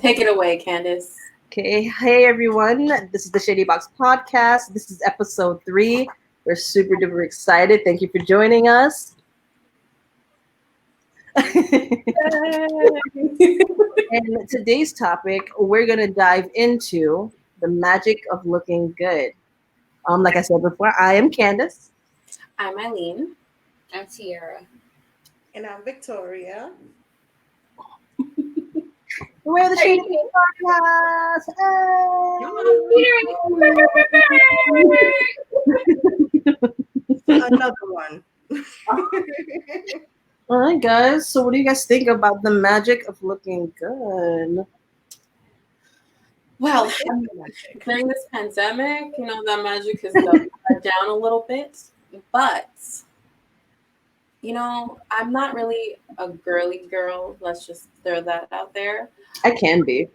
Take it away, Candace. Okay, hey everyone. This is the Shady Box Podcast. This is episode 3. We're super duper excited. Thank you for joining us. And today's topic, we're gonna dive into the magic of looking good. Like I said before, I am Candace. I'm Eileen. I'm Sierra. And I'm Victoria. We're the Shady Box Podcast. Another one. All right, guys. So, what do you guys think about the magic of looking good? Well, during this pandemic, that magic has died down a little bit. But, I'm not really a girly girl. Let's just throw that out there. I can be.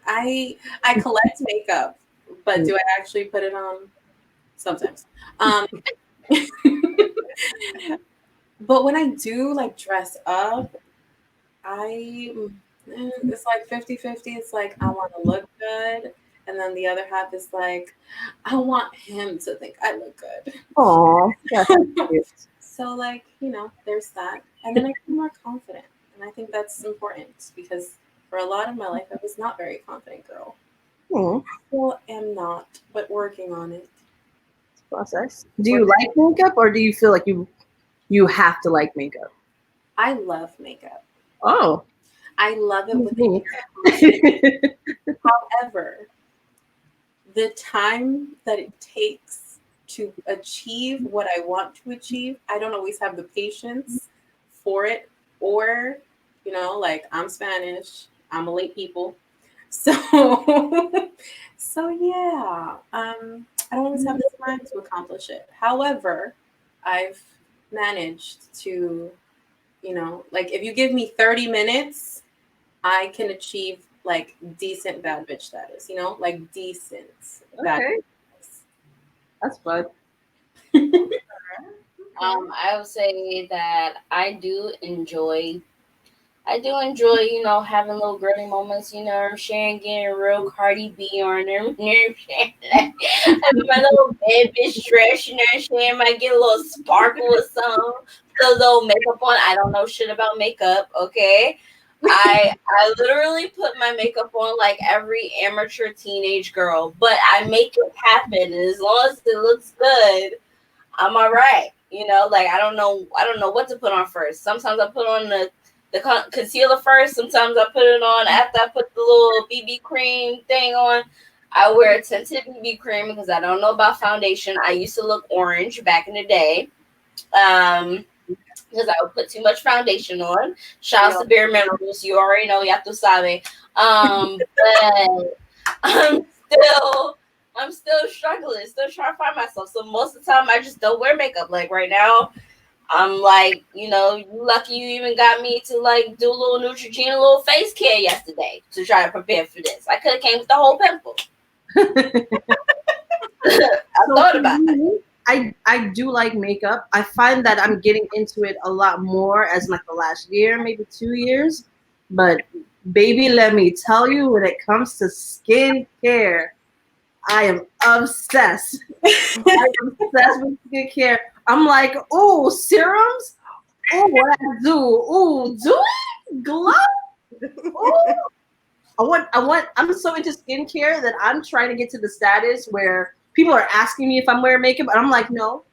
I collect makeup, but do I actually put it on? Sometimes. But when I do dress up, it's like 50-50. It's like I want to look good, and then the other half is like I want him to think I look good. Aw, that's cute. So there's that, and then I feel more confident, and I think that's important because for a lot of my life I was not very confident girl. Still am not, but working on it. Process. Do you like makeup, or do you feel like you have to like makeup? I love makeup. Oh, I love it with me. However, the time that it takes to achieve what I want to achieve, I don't always have the patience for it. Or, I'm Spanish. I'm a late people. So yeah. I don't always have the time to accomplish it. However, I've managed to, if you give me 30 minutes, I can achieve decent bad bitch status, decent bad bitch status. That's fun. I would say that I do enjoy, having little girly moments, sharing, getting real Cardi B on there, my little bad bitch dress, sharing, might get a little sparkle or something, put a little makeup on. I don't know shit about makeup, okay? I literally put my makeup on like every amateur teenage girl, but I make it happen, and as long as it looks good, I'm all right. I don't know what to put on first. Sometimes I put on the concealer first. Sometimes I put it on after I put the little BB cream thing on. I wear a tinted BB cream because I don't know about foundation. I used to look orange back in the day. Because I would put too much foundation on. Shout out to Bare Minerals. You already know, ya tu sabe. But I'm still struggling, still trying to find myself. So most of the time, I just don't wear makeup. Like right now, I'm like, you lucky you even got me to do a little Neutrogena, a little face care yesterday to try to prepare for this. I could have came with the whole pimple. I thought about it. I do like makeup. I find that I'm getting into it a lot more as the last year, maybe 2 years. But baby, let me tell you, when it comes to skincare, I am obsessed. I'm obsessed with skincare. I'm like, oh, serums? Oh, what I do? Oh, do it? Glow? Oh. I'm so into skincare that I'm trying to get to the status where people are asking me if I'm wearing makeup, and I'm like, no.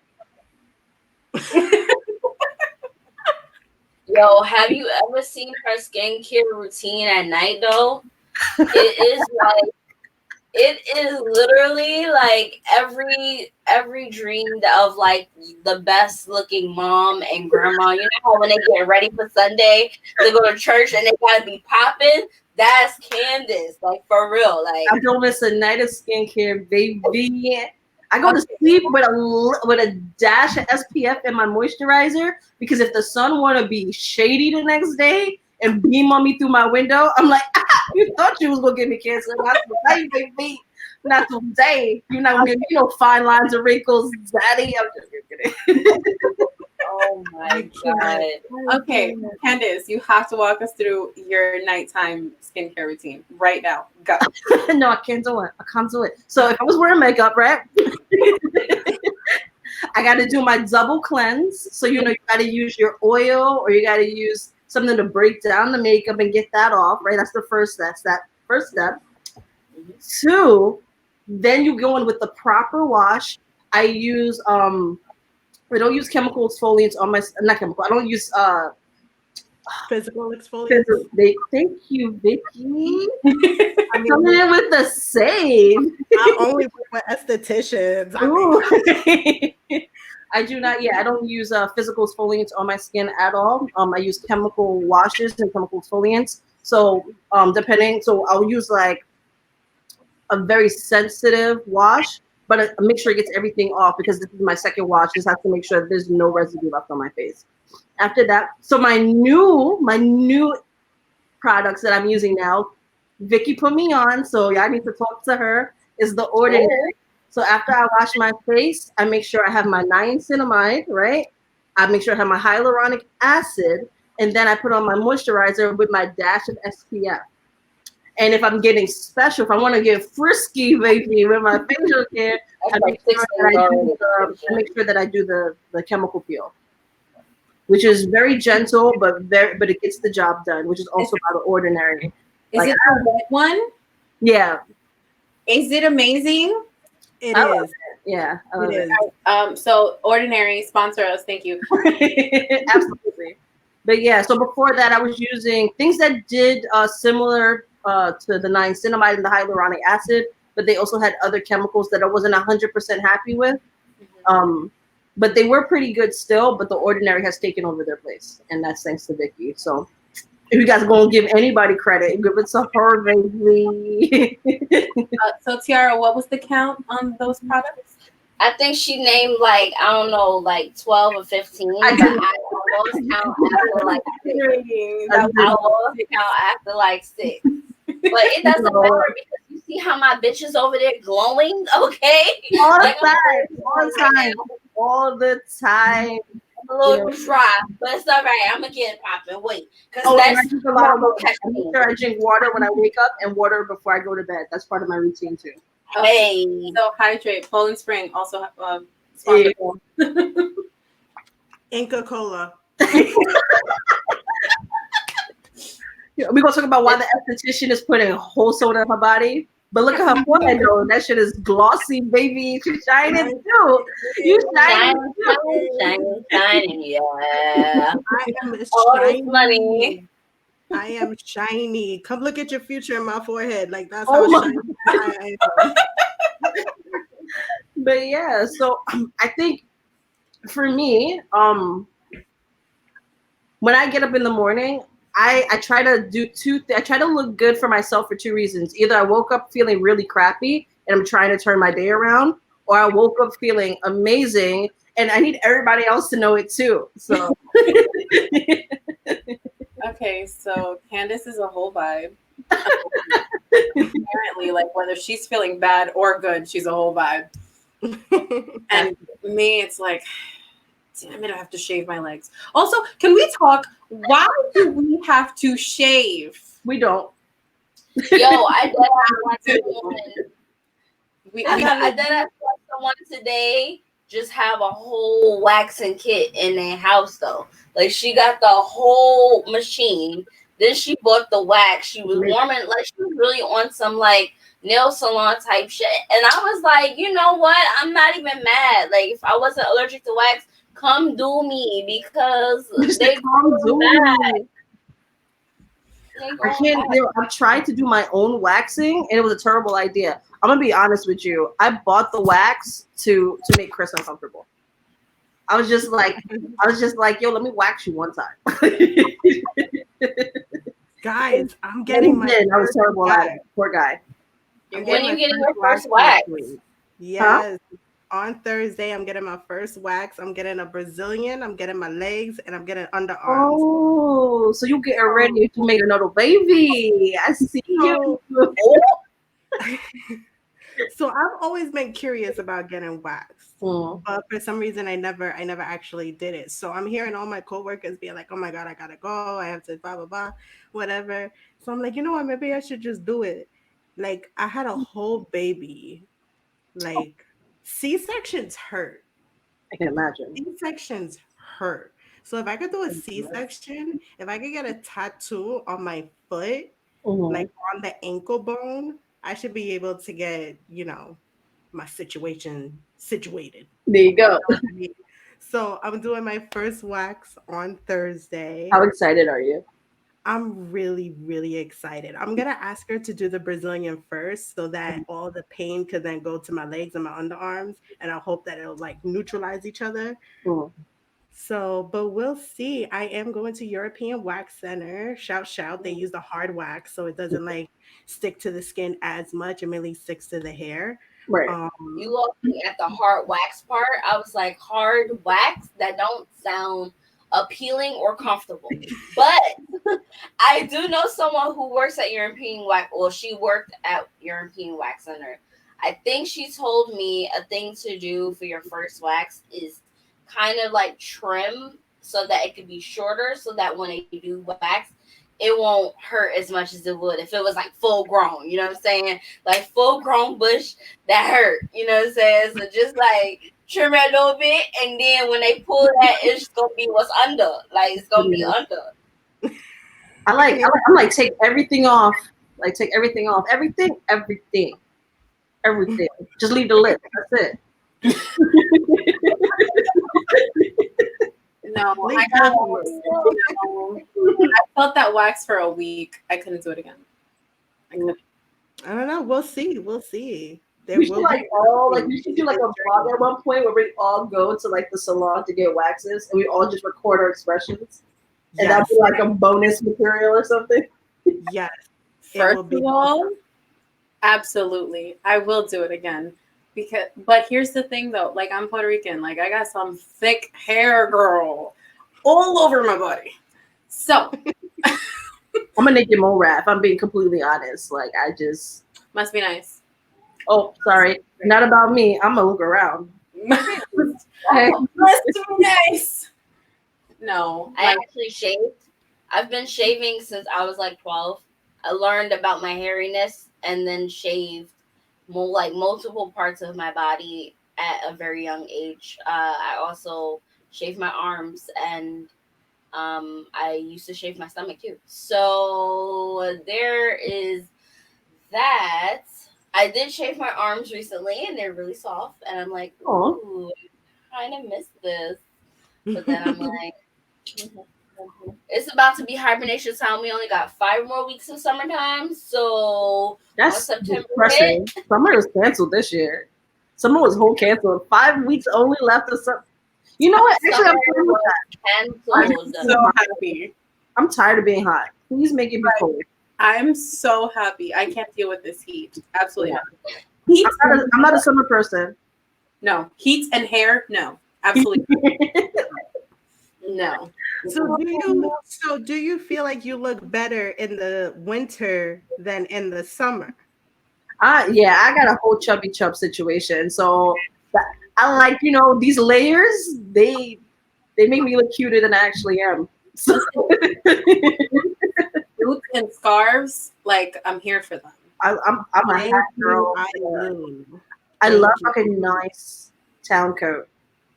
Yo, have you ever seen her skincare routine at night though? It is literally like every dream of the best looking mom and grandma. You know how when they get ready for Sunday, they go to church and they gotta be popping? That's Candace, for real. I don't miss a night of skincare, baby. I go to sleep with a dash of SPF in my moisturizer because if the sun want to be shady the next day and beam on me through my window, I'm like, you thought you was gonna give me cancer, not today, baby. Not today. You're not gonna get me no fine lines or wrinkles, daddy. I'm just kidding. Oh my god. Okay, Candace, you have to walk us through your nighttime skincare routine right now. Go. No, I can't do it. I can't do it. So if I was wearing makeup, right? I got to do my double cleanse. So, you got to use your oil or you got to use something to break down the makeup and get that off, right? That's the first step. That's that first step. 2, then you go in with the proper wash. I don't use chemical exfoliants on my, not chemical. I don't use, Physical exfoliation. thank you, Vicky. I'm coming in with the same. I only work with estheticians. I do not. Yeah, I don't use physical exfoliants on my skin at all. I use chemical washes and chemical exfoliants. So so I'll use like a very sensitive wash, but I make sure it gets everything off because this is my second wash. Just have to make sure there's no residue left on my face. After that, so my new products that I'm using now, Vicky put me on, so y'all need to talk to her, is the Ordinary. So after I wash my face, I make sure I have my niacinamide, right? I make sure I have my hyaluronic acid, and then I put on my moisturizer with my dash of SPF. And if I'm getting special, if I want to get frisky, baby, with my facial care, I make sure that I do the chemical peel, which is very gentle, but it gets the job done, which is also by the Ordinary. Is it the red one? Yeah. Is it amazing? It is. Yeah. It is. So Ordinary, sponsor us. Thank you. Absolutely. But yeah, so before that, I was using things that did similar to the niacinamide and the hyaluronic acid, but they also had other chemicals that I wasn't 100% happy with. But they were pretty good still, but the Ordinary has taken over their place, and that's thanks to Vicky. So if you guys are going to give anybody credit, give it to her, baby. So Tiara, what was the count on those products? I think she named like, I don't know, like 12 or 15. I lost count after like 6. I lost count after like 6. But it doesn't matter because you see how my bitch is over there glowing, okay? All the time. All the time. A little dry, but it's all right. I'm gonna get it popping. Wait, because I drink a lot of water. I make sure I drink water when I wake up and water before I go to bed. That's part of my routine too. Hey, so hydrate. Poland Spring also Inca Cola. We're gonna talk about why the esthetician is putting whole soda in her body. But look at her forehead though. That shit is glossy, baby. She's shining too. You shining too. Shining, yeah. I am shiny. I am shiny. Come look at your future in my forehead. Like that's how shiny I am. But yeah, so I think for me, when I get up in the morning, I try to do I try to look good for myself for 2 reasons. Either I woke up feeling really crappy and I'm trying to turn my day around, or I woke up feeling amazing and I need everybody else to know it too. So okay, so Candace is a whole vibe. Apparently, like whether she's feeling bad or good, she's a whole vibe. And me, it's like, damn it, I have to shave my legs. Also, can we talk? Why do we have to shave? We don't. Yo, I did have someone today just have a whole waxing kit in their house though. Like she got the whole machine. Then she bought the wax. She was warming, like she was really on some like nail salon type shit. And I was like, you know what? I'm not even mad. Like if I wasn't allergic to wax, come do me because they come do me. I've tried to do my own waxing and it was a terrible idea. I'm gonna be honest with you. I bought the wax to make Chris uncomfortable. I was just like, yo, let me wax you one time. Guys, I'm getting my. I was terrible at it. Poor guy. When you getting your first wax? Yes. Huh? On Thursday, I'm getting my first wax. I'm getting a Brazilian. I'm getting my legs, and I'm getting underarms. Oh, so you getting ready to make another baby? I see you. So I've always been curious about getting waxed. Mm. But for some reason I never actually did it. So I'm hearing all my coworkers being like, oh my God, I gotta go. I have to blah blah blah, whatever. So I'm like, you know what, maybe I should just do it. Like I had a whole baby. Like C-sections hurt. I can imagine. C-sections hurt. So if I could do a C-section, if I could get a tattoo on my foot, like Mhm. on the ankle bone, I should be able to get, my situation situated. There you You go. know what I mean? So I'm doing my first wax on Thursday. How excited are you? I'm really, really excited. I'm gonna ask her to do the Brazilian first so that all the pain could then go to my legs and my underarms, and I hope that it'll like neutralize each other. Mm. So, but we'll see. I am going to European Wax Center. Shout, shout. They use the hard wax, so it doesn't like stick to the skin as much. It mainly sticks to the hair. Right. You Um, lost me at the hard wax part. I was like, hard wax? That don't sound appealing or comfortable. But I do know someone who works at European Wax. Well, she worked at European Wax Center. I think she told me a thing to do for your first wax is kind of like trim so that it could be shorter so that when they do wax, it won't hurt as much as it would if it was like full grown. You know what I'm saying? Like full grown bush that hurt. You know what I'm saying? So just like trim it a little bit, and then when they pull that, it's gonna be what's under. Like it's gonna be Yeah. under. I'm like, take everything off. Like, take everything off. Everything. Just leave the lip. That's it. No, leave I got. No. I felt that wax for a week. I couldn't do it again. I couldn't. I don't know. We'll see. We'll see. There We should will be. we should do like a vlog at one point where we all go to like the salon to get waxes and we all just record our expressions. And that'd Yes. be like a bonus material or something. Yes. It First will of be. all, absolutely, I will do it again. But here's the thing though, like I'm Puerto Rican, like I got some thick hair, girl, all over my body. So I'm gonna make it more rap. I'm being completely honest. Like I just must be nice. oh sorry. Not about me. I'm gonna look around. Must be nice. No, I like actually shaved. I've been shaving since I was like 12. I learned about my hairiness and then shaved like multiple parts of my body at a very young age. I also shaved my arms and I used to shave my stomach too. So there is that. I did shave my arms recently and they're really soft. And I'm like, Aw. ooh, I kind of miss this. But then I'm like, it's about to be hibernation time. We only got 5 more weeks of summertime. So That's once September depressing. hit, Summer is canceled this year. Summer was whole canceled. 5 weeks only left of summer. You know what? Actually, I'm fine with that. I'm canceled. so happy. I'm tired of being hot. Please make it be cold. I'm so happy. I can't deal with this heat. Absolutely not. Heat? I'm not a summer person. No. Heat and hair? No. Absolutely no. So do you feel like you look better in the winter than in the summer? Yeah, I got a whole chubby chub situation. So I like, these layers, they make me look cuter than I actually am. So Boots and scarves, like I'm here for them. I'm a hat girl. I love like a nice town coat.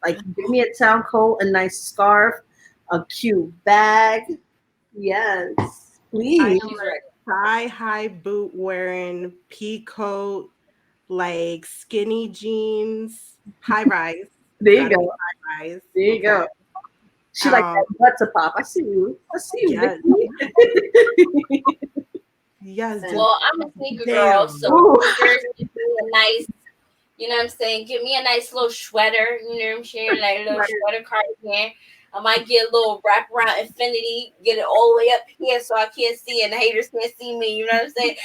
Like give me a town coat, a nice scarf, a cute bag. Yes, please. Thigh-high boot wearing, pea coat, like skinny jeans, high rise. There you Gotta go. be high rise. There you go. She like that butt to pop. I see you. Yes. Vicky. Yes. Well, I'm a sneaker Damn. girl, so sneakers give me a nice, you know what I'm saying? Give me a nice little sweater, you know what I'm saying? Like a little sweater cardigan. I might get a little wraparound infinity, get it all the way up here so I can't see and the haters can't see me, you know what I'm saying?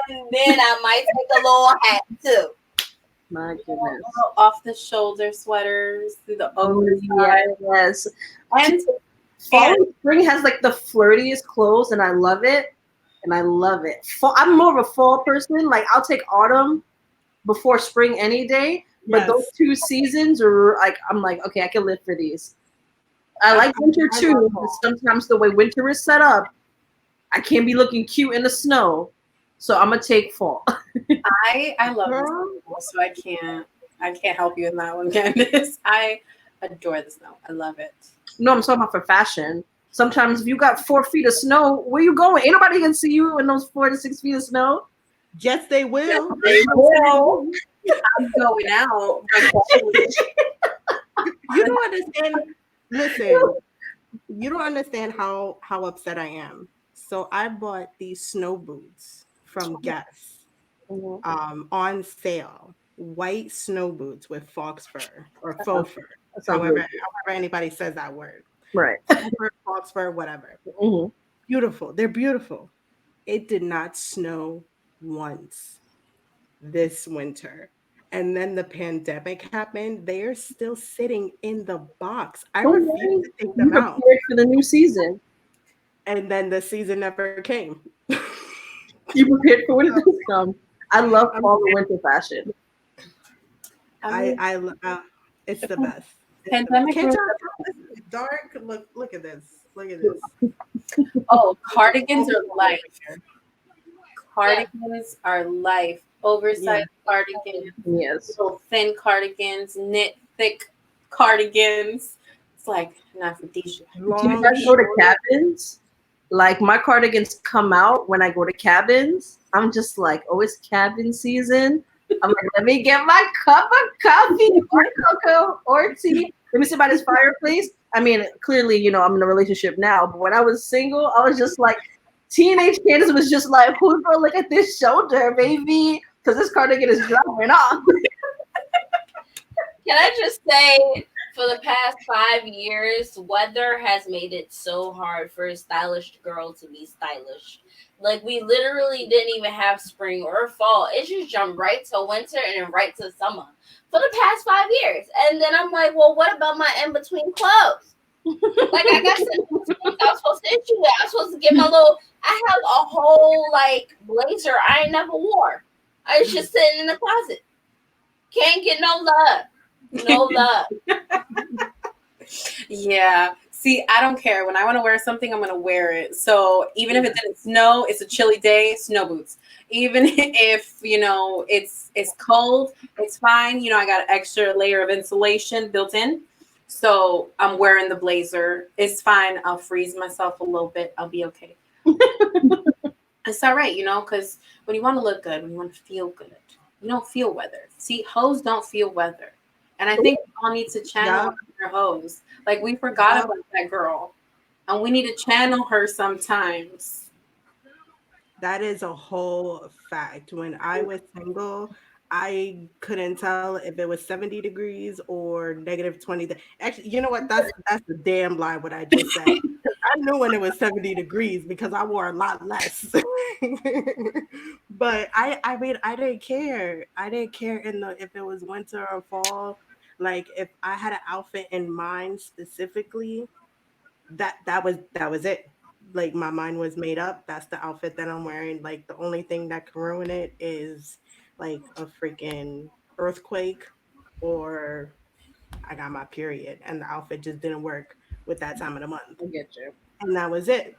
And then I might take a little hat too. My goodness. Little off the shoulder sweaters through the Yes. And fall and spring has like the flirtiest clothes, and I love it. Fall, I'm more of a fall person. Like I'll take autumn before spring any day. But those Yes. 2 seasons are like, I'm like, okay, I can live for these. I like winter I love too, but fall. sometimes the way winter is set up, I can't be looking cute in the snow. So I'm gonna take fall. I love the Girl, snow, so I can't help you in that one, Candice. I adore the snow. I love it. No, I'm talking about for fashion. Sometimes if you got 4 feet of snow, where you going? Ain't nobody can see you in those 4 to 6 feet of snow. yes, they Yes, will. they will. I'm going out regardless. You don't understand. Listen, you don't understand how upset I am. So I bought these snow boots from Guess Mhm. on sale. White snow boots with fox fur or That sounds, faux fur, that sounds however really however anybody says that word. good. Right. Faux fur, fox fur, whatever. Hmm. Beautiful. They're beautiful. It did not snow once this winter. And then the pandemic happened. They are still sitting in the box. I Don't refuse worry. to take You them out. prepared for the new season. And then the season never came. You prepared for when it does come. I love I'm, fall and winter fashion. I mean, it's the the best. It's the best. pandemic Can't was y'all tell this is dark? Look at this. Look at this. oh, cardigans All are fall over life. here. Yeah. Cardigans are life. Yeah. Oversized cardigans, Yes. little thin cardigans, knit thick cardigans. It's like an aphrodisiac. Do you Long, guys go to short. cabins? Like my cardigans come out when I go to cabins. I'm just like, oh, it's cabin season. I'm like, let me get my cup of coffee or cocoa or tea. Let me sit by this fireplace. I mean, clearly, I'm in a relationship now, but when I was single, I was just like, teenage Candace was just like, who's gonna look at this shoulder, baby? Because this cardigan is dropping off. Can I just say, for the past 5 years, weather has made it so hard for a stylish girl to be stylish. Like, we literally didn't even have spring or fall. It just jumped right to winter and then right to summer for the past 5 years. And then I'm like, well, what about my in between clothes? Like, I got some things I was supposed to issue with. I was supposed to get my little. I have a whole like blazer I ain't never wore. I was just sitting in the closet. Can't get no love. No love. Yeah. See, I don't care. When I want to wear something, I'm going to wear it. So even if it didn't snow, it's a chilly day, snow boots. Even if, it's cold, it's fine. I got an extra layer of insulation built in. So I'm wearing the blazer. It's fine. I'll freeze myself a little bit. I'll be okay. It's all right, because when you want to look good, when you want to feel good, you don't feel weather. See, hoes don't feel weather. And I think we all need to channel Yup. our hoes. Like, we forgot Yup. about that girl. And we need to channel her sometimes. That is a whole fact. When I was single, I couldn't tell if it was 70 degrees or negative 20. Actually, you know what? That's a damn lie what I just said. I knew when it was 70 degrees because I wore a lot less. But I mean I didn't care. I didn't care if it was winter or fall. Like if I had an outfit in mind specifically, that was it. Like my mind was made up. That's the outfit that I'm wearing. Like the only thing that can ruin it is like a freaking earthquake or I got my period and the outfit just didn't work with that time of the month. I get you. And that was it.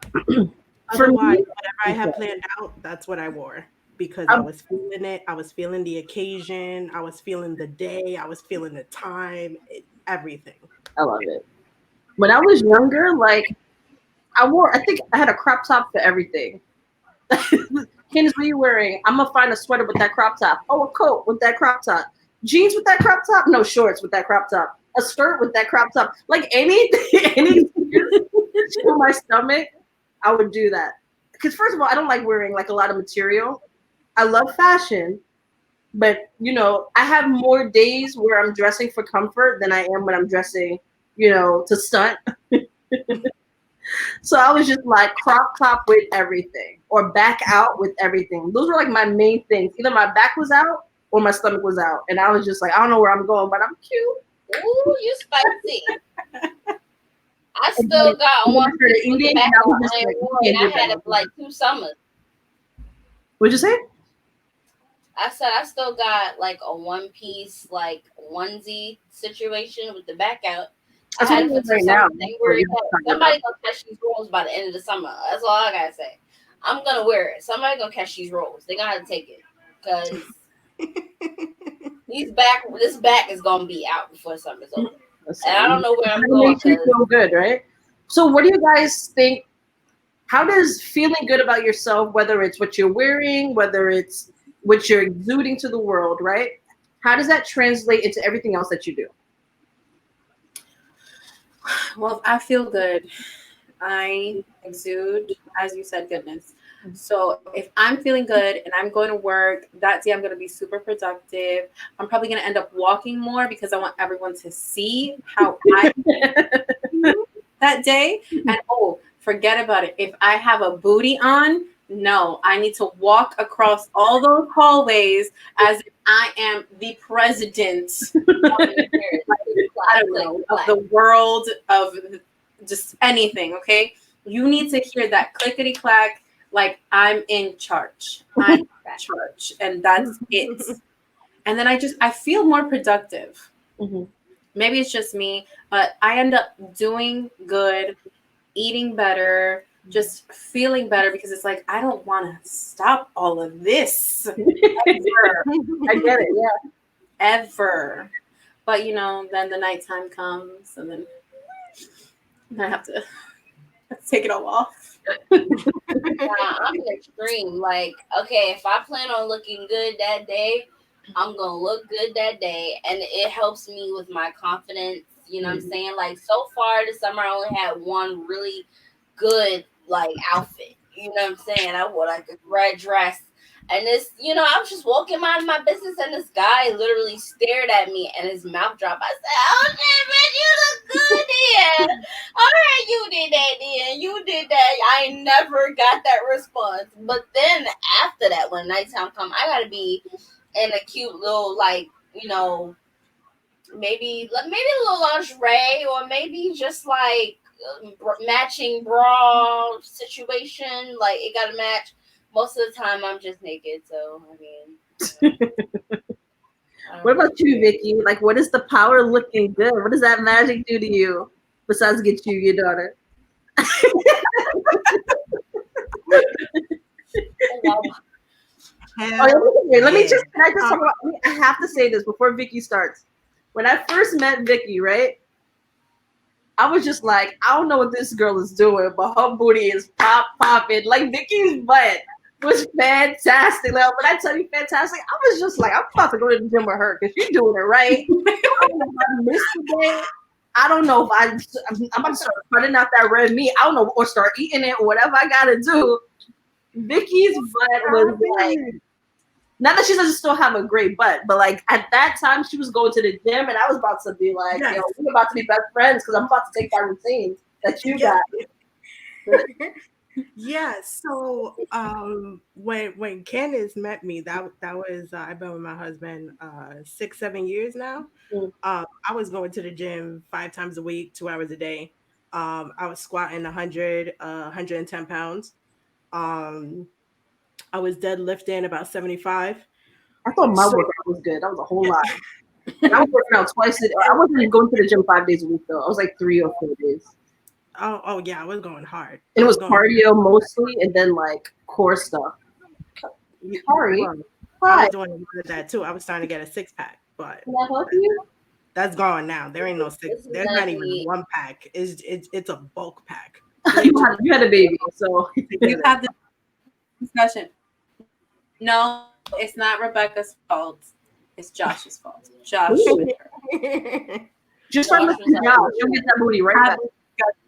For Otherwise, me, whatever I had planned out, that's what I wore because I I'm, was feeling it. I was feeling the occasion. I was feeling the day. I was feeling the time, everything. I love it. When I was younger, like I think I had a crop top for everything. Candace, what are you wearing? I'm gonna find a sweater with that crop top. Oh, a coat with that crop top. Jeans with that crop top? No, shorts with that crop top. A skirt with that crop top. Like anything, any to my stomach, I would do that. Because first of all, I don't like wearing like a lot of material. I love fashion, but I have more days where I'm dressing for comfort than I am when I'm dressing, to stunt. So I was just like crop top with everything or back out with everything. Those were like my main things. Either my back was out or my stomach was out. And I was just like, I don't know where I'm going, but I'm cute. Ooh, you spicy. I And then still got when I one started piece with the eating, back I on. was just I ain't like, you wore it. can't I do had it that. for like 2 summers. What'd you say? I said I still got like a one piece like onesie situation with the back out. I That's what had I'm it for doing two right summers. now. Ain't What worried you're about it. talking about. Somebody gonna catch these rolls by the end of the summer. That's all I gotta say. I'm gonna wear it. Somebody gonna catch these rolls. They gotta take it because this back is gonna be out before summer's over. And I don't Listen, know where I'm it going makes you because feel good, right? So, what do you guys think? How does feeling good about yourself, whether it's what you're wearing, whether it's what you're exuding to the world, right? How does that translate into everything else that you do? Well, if I feel good, I exude, as you said, goodness. So if I'm feeling good and I'm going to work, that day I'm going to be super productive. I'm probably going to end up walking more because I want everyone to see how I feel that day. And oh, forget about it. If I have a booty on, no, I need to walk across all those hallways as if I am the president I don't know, of the world, of just anything, okay? You need to hear that clickety clack, like I'm in charge. I'm in charge. And that's it. And then I feel more productive. Mhm. Maybe it's just me, but I end up doing good, eating better, just feeling better because it's like I don't want to stop all of this ever, I get it. Yeah. ever. But then the nighttime comes, and then I have to take it all off. nah, I'm an extreme. Like, okay, if I plan on looking good that day, I'm gonna look good that day, and it helps me with my confidence. You know what I'm saying? Like, so far this summer, I only had one really good like outfit. You know what I'm saying? I wore like a red dress. And I was just walking minding my business, and this guy literally stared at me, and his mouth dropped. I said, "Oh shit, man, you look good there. All right, you did that, then. You did that." I never got that response. But then after that, when nighttime come, I gotta be in a cute little maybe a little lingerie, or maybe just like matching bra situation. Like it gotta match. Most of the time, I'm just naked. So I mean, I What don't about really you, care. Vicky? Like, what is the power of looking good? What does that magic do to you besides get you your daughter? Oh, wow. Oh, Hell wait, let me yeah. just, can I just talk about, I have to say this before Vicky starts. When I first met Vicky, right, I was just like, I don't know what this girl is doing, but her booty is popping. Like, Vicky's butt was fantastic. Like, when I tell you fantastic, I was just like, I'm about to go to the gym with her because she's doing it right. I don't know if I missed the day. I don't know if I'm about to start cutting out that red meat. I don't know, or start eating it or whatever I gotta do. Vicky's butt was like, not that she doesn't still have a great butt, but like at that time she was going to the gym, and I was about to be like, yo, Yes. we're about to be best friends because I'm about to take that routine that you Yeah. got. Yeah. So when Candace met me, that was I've been with my husband 6-7 years now. Mm. I was going to the gym 5 times a week, 2 hours a day. I was squatting 110 pounds. Um, I was deadlifting about 75. I thought my So workout was good. That was a whole lot. And I was working out twice. I wasn't going to the gym 5 days a week though. I was like 3 or 4 days. oh yeah, I was going hard. And I it was was going cardio mostly, and then like core stuff. Sorry, well, I hi. was doing a lot of that too. I was trying to get a 6 pack, but Can I help you? that's gone now. There ain't no six. This is There's gonna not even a be 1 pack. It's a bulk pack. Like You had a baby, so you get You it. have the discussion. No, it's not Rebecca's fault. It's Josh's fault. Josh with her. Ooh. Just start Josh was lifting like, out. You'll "Ooh." get that booty right Have back. this discussion.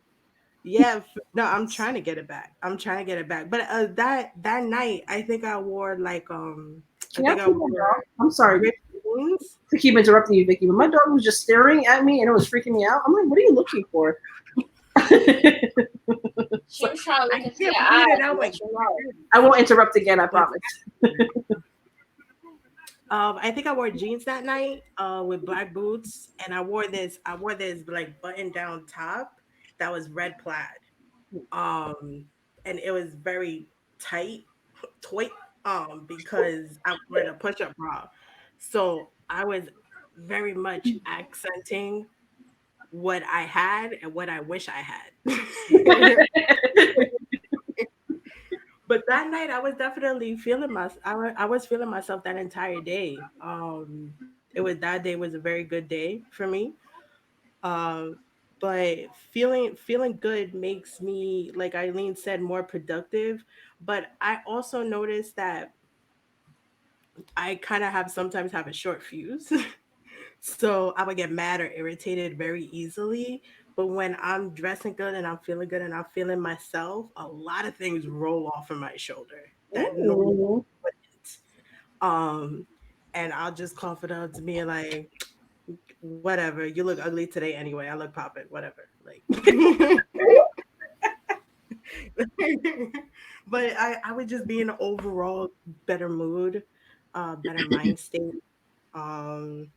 yeah, no, I'm trying to get it back. I'm trying to get it back. But that night, I think I wore I Can I think I keep my wore dog? I'm sorry ripped jeans. to keep interrupting you, Vicky, but my dog was just staring at me and it was freaking me out. I'm like, what are you looking for? She was trying to I look into can't your believe eyes it. and Oh my let you know. I won't interrupt again, I god. promise. I think I wore jeans that night, with black boots, and I wore this like button down top that was red plaid. Um, and it was very tight, tight. because I was wearing a push-up bra. So I was very much accenting what I had and what I wish I had. But that night I was definitely feeling I was feeling myself that entire day. It was that day was a very good day for me. Um, but feeling good makes me, like Eileen said, more productive. But I also noticed that I kind of have sometimes have a short fuse. So I would get mad or irritated very easily. But when I'm dressing good and I'm feeling good and I'm feeling myself, a lot of things roll off of my shoulder that normally Ooh. wouldn't. Um, and I'll just cough it up to me like, whatever, you look ugly today anyway. I look popping, whatever. Like but I would just be in an overall better mood, better mind state. Um,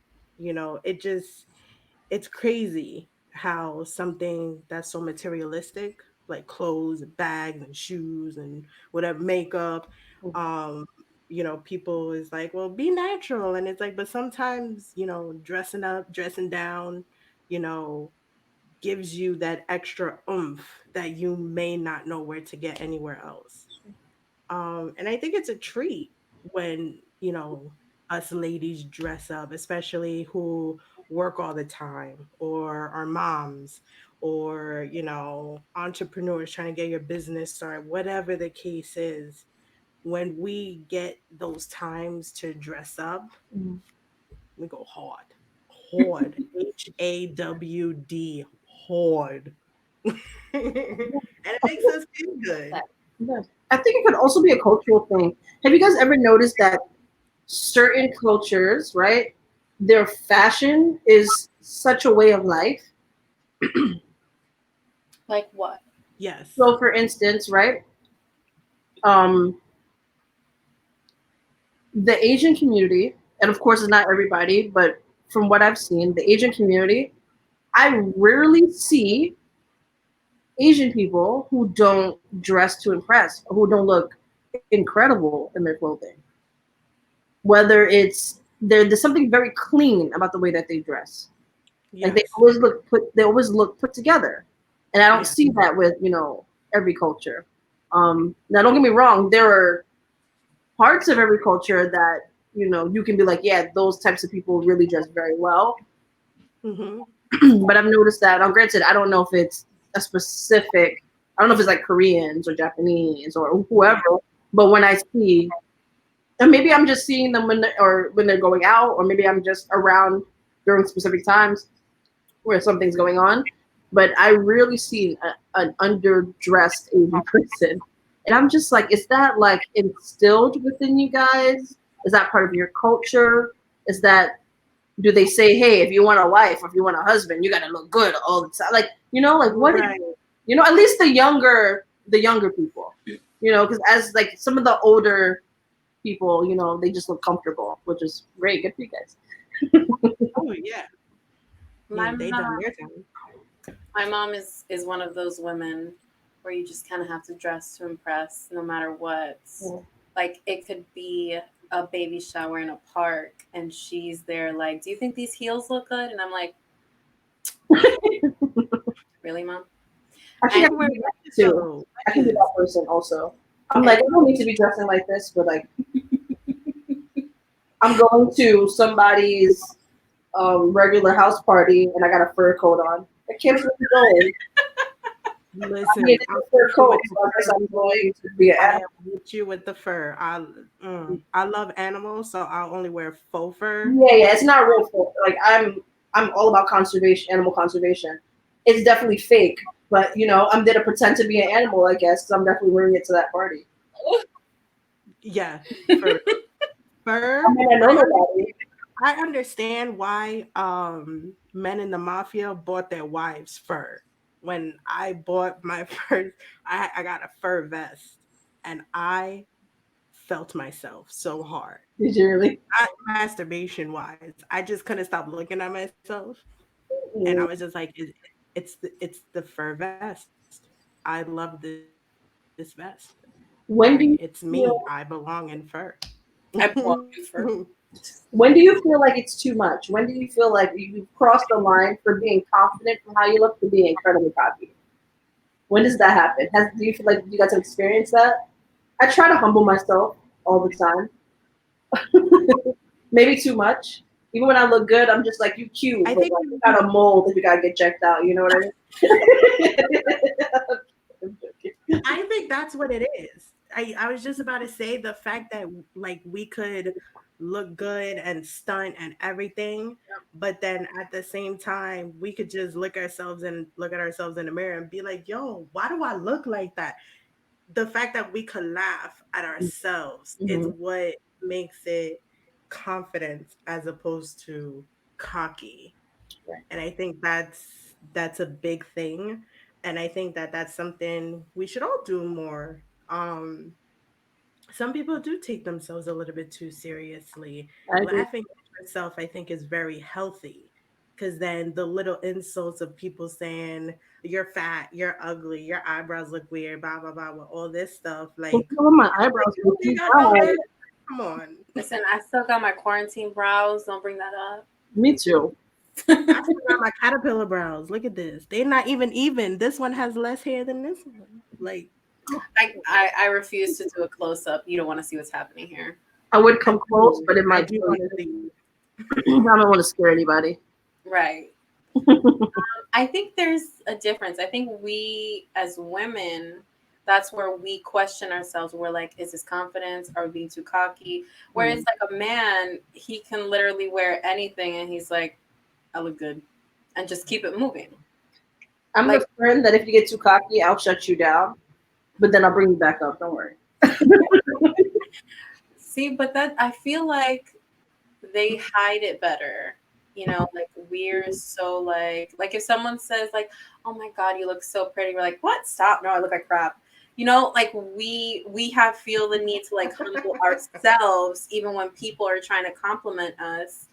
it's crazy how something that's so materialistic, like clothes, bags, and shoes, and whatever, makeup, um, people is like, well, be natural. And it's like, but sometimes, dressing up, dressing down, you know, gives you that extra oomph that you may not know where to get anywhere else. And I think it's a treat when, us ladies dress up, especially who work all the time, or our moms, or, entrepreneurs trying to get your business started, whatever the case is. When we get those times to dress up, we go hard. Hard. HAWD. Hard. And it makes us feel good. Yes. I think it could also be a cultural thing. Have you guys ever noticed that certain cultures, right, their fashion is such a way of life? Like what? Yes. So, for instance, right, um, the Asian community, and of course, it's not everybody, but from what I've seen, the Asian community, I rarely see Asian people who don't dress to impress, who don't look incredible in their clothing. Whether there's something very clean about the way that they dress. Like Yes. they always look put together, and I don't Yeah. see that with every culture. Now, don't get me wrong, there are parts of every culture that you can be like, yeah, those types of people really dress very well. Hmm. But I've noticed that. Granted, I don't know if it's a specific. I don't know if it's like Koreans or Japanese or whoever. Yeah. But when I see, and maybe I'm just seeing them when they're going out, or maybe I'm just around during specific times where something's going on. But I really see an underdressed Asian person, and I'm just like, is that like instilled within you guys? Is that part of your culture? Is that do they say, hey, if you want a wife or if you want a husband, you gotta look good all the time? Like, like what? Right. At least the younger people, because as like some of the older people, they just look comfortable, which is great. Good for you guys. Oh yeah. My They done mom, their time. my mom is one of those women where you just kind of have to dress to impress, no matter what. Yeah. Like it could be a baby shower in a park, and she's there like, "Do you think these heels look good?" And I'm like, "Really, mom?" I think And I She can wear do that wedges too. though. I can be Wedges. that person also. I'm like, and I don't need to be dressing like this, but like, I'm going to somebody's regular house party and I got a fur coat on. I can't really going. I mean, Listen, it's I'm a fur with you with coat, the so I guess fur. I'm going to be an I animal. am with you with the fur. I love animals, so I'll only wear faux fur. Yeah, yeah, it's not real fur. Like I'm all about conservation, animal conservation. It's definitely fake, but I'm there to pretend to be an animal, I guess, because I'm definitely wearing it to that party. Yeah, for real. I Fur. mean, I know nobody. I understand why men in the mafia bought their wives fur. When I bought my first, I got a fur vest, and I felt myself so hard. Did you really? Not masturbation wise, I just couldn't stop looking at myself, and I Mm. was just like, it's the fur vest. I love this vest. When do Like you it's me. feel I belong in fur. I belong in fur. when do you feel like it's too much? When do you feel like you've crossed the line for being confident from how you look to being incredibly cocky? When does that happen? Do you feel like you guys have experienced that? I try to humble myself all the time. Maybe too much. Even when I look good, I'm just like, you cute, I but think like you got a mold that you gotta get checked out. You know what I mean? I think that's what it is. I was just about to say the fact that like we could look good and stunt and everything, but then at the same time we could just look at ourselves in the mirror and be like, yo, why do I look like that? The fact that we could laugh at ourselves is Mhm. what makes it confidence as opposed to cocky. Right. And I think that's a big thing, and I think that that's something we should all do more. Some people do take themselves a little bit too seriously. I agree. Laughing at yourself, I think, is very healthy, because then the little insults of people saying you're fat, you're ugly, your eyebrows look weird, blah blah blah, with all this stuff, Well, like, my like eyebrows you look don't too think I know bad. that? Come on. Listen, I still got my quarantine brows. Don't bring that up. Me too. I still got my caterpillar brows. Look at this. They're not even even. This one has less hair than this one. Like, I refuse to do a close up. You don't want to see what's happening here. I would I come close, do. but it I might do kill want you. to see. I don't want to scare anybody. Right. I think there's a difference. I think we as women, that's where we question ourselves. We're like, is this confidence? Are we being too cocky? Whereas like a man, he can literally wear anything and he's like, I look good. And just keep it moving. I'm Like the friend that if you get too cocky, I'll shut you down, but then I'll bring you back up. Don't worry. see, but that I feel like they hide it better. You know, like we're so like if someone says like, "Oh my god, you look so pretty," we're like, "What? Stop! No, I look like crap." You know, like we have feel the need to like humble ourselves even when people are trying to compliment us.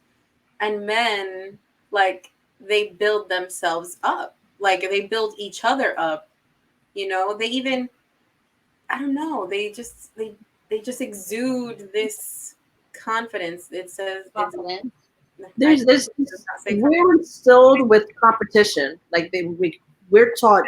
And men like they build themselves up, like they build each other up. You know, they even I don't know, they just exude this confidence. It says it's Confident. I There's does not say we're instilled with competition. Like we're taught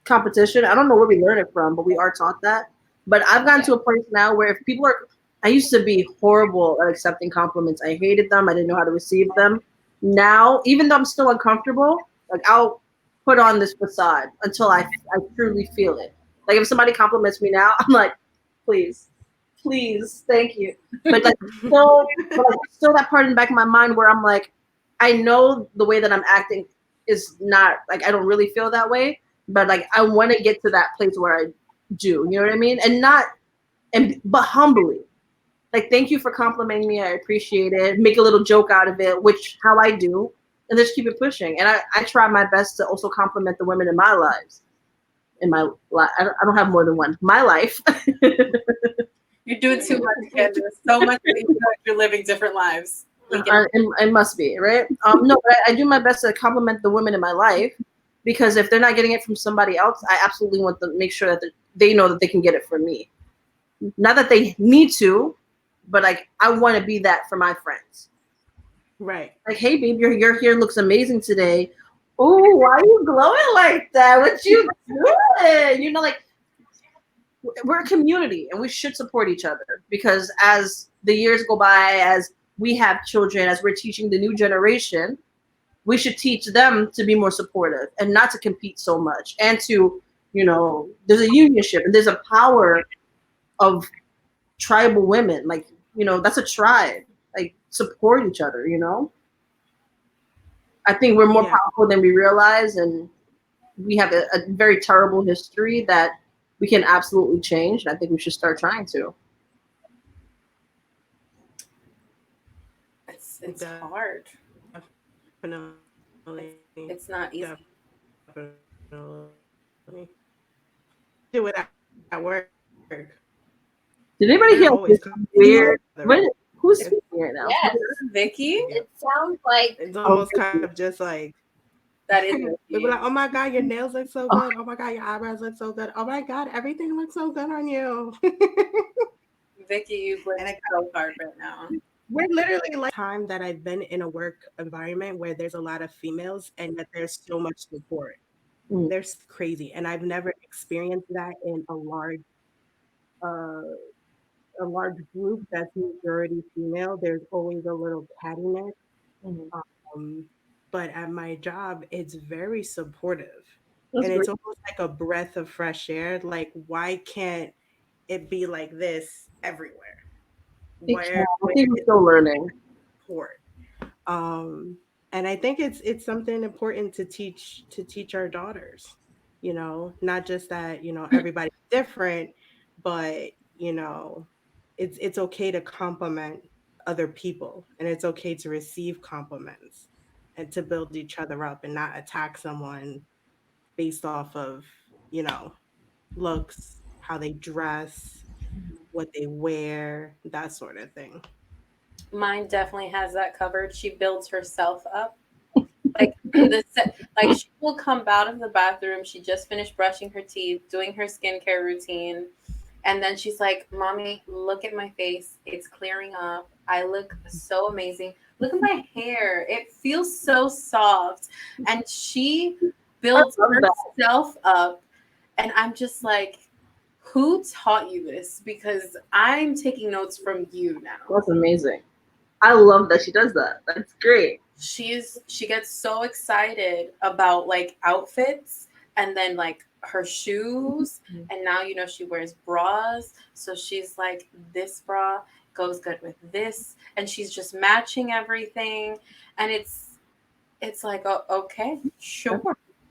competition. I don't know where we learn it from, but we are taught that. But I've gotten to a place now where if people are, I used to be horrible at accepting compliments. I hated them. I didn't know how to receive them. Now, even though I'm still uncomfortable, like I'll put on this facade until I truly feel it. Like if somebody compliments me now, I'm like, please, please, thank you. But like still that part in the back of my mind where I'm like, I know the way that I'm acting is not like I don't really feel that way, but like I want to get to that place where I do. You know what I mean? And not but humbly. Like thank you for complimenting me. I appreciate it. Make a little joke out of it, which how I do, and just keep it pushing. And I try my best to also compliment the women in my lives. In my life, I don't have more than one. My life. you're doing too much, Candace. So much that you feel like you're living different lives. We get It must be right. No, but I do my best to compliment the women in my life because if they're not getting it from somebody else, I absolutely want to make sure that they know that they can get it from me. Not that they need to, but like I want to be that for my friends. Right. Like, hey, babe, your hair looks amazing today. Oh, why are you glowing like that? What you doing? You know, like we're a community and we should support each other because as the years go by, as we have children, as we're teaching the new generation, we should teach them to be more supportive and not to compete so much and to, there's a unionship and there's a power of tribal women. Like, that's a tribe. Like, support each other. I think we're more Yeah. powerful than we realize, and we have a very terrible history that we can absolutely change. And I think we should start trying to. it's hard. Definitely. It's not easy. Definitely. Do it at work. Did anybody Men hear always this come weird? together. Who's It's, speaking right now? Yes, Vicky? it sounds like it's Oh, almost kind of just like That is They'll be Vicky. like, "Oh my god, your nails look so Oh, good. Oh my god, your eyebrows look so good. Oh my god, everything looks so good on you." Vicky, you And blinked so hard right now. we're literally like time that I've been in a work environment where there's a lot of females and that there's so much support. mm, They're crazy, and I've never experienced that in uh, a large group that's majority female. There's always a little cattiness. mhm. Um, but at my job, it's very supportive, That's and great. it's almost like a breath of fresh air. Like, why can't it be like this everywhere? It can. I Where think we're it's still learning. support. Um, and I think it's something important to teach our daughters, not just that, everybody's different, but it's okay to compliment other people, and it's okay to receive compliments and to build each other up and not attack someone based off of, you know, looks, how they dress, what they wear, that sort of thing. Mine definitely has that covered. She builds herself up. Like like she will come out of the bathroom. She just finished brushing her teeth, doing her skincare routine, and then she's like, "Mommy, look at my face. It's clearing up. I look so amazing. Look at my hair. It feels so soft." And she I builds love that. herself up, and I'm just like, "Who taught you this? Because I'm taking notes from you now." That's amazing. I love that she does that. That's great. She gets so excited about like outfits, and then like her shoes, and now she wears bras, so she's like, this bra goes good with this, and she's just matching everything, and it's like, oh, okay, That's, sure,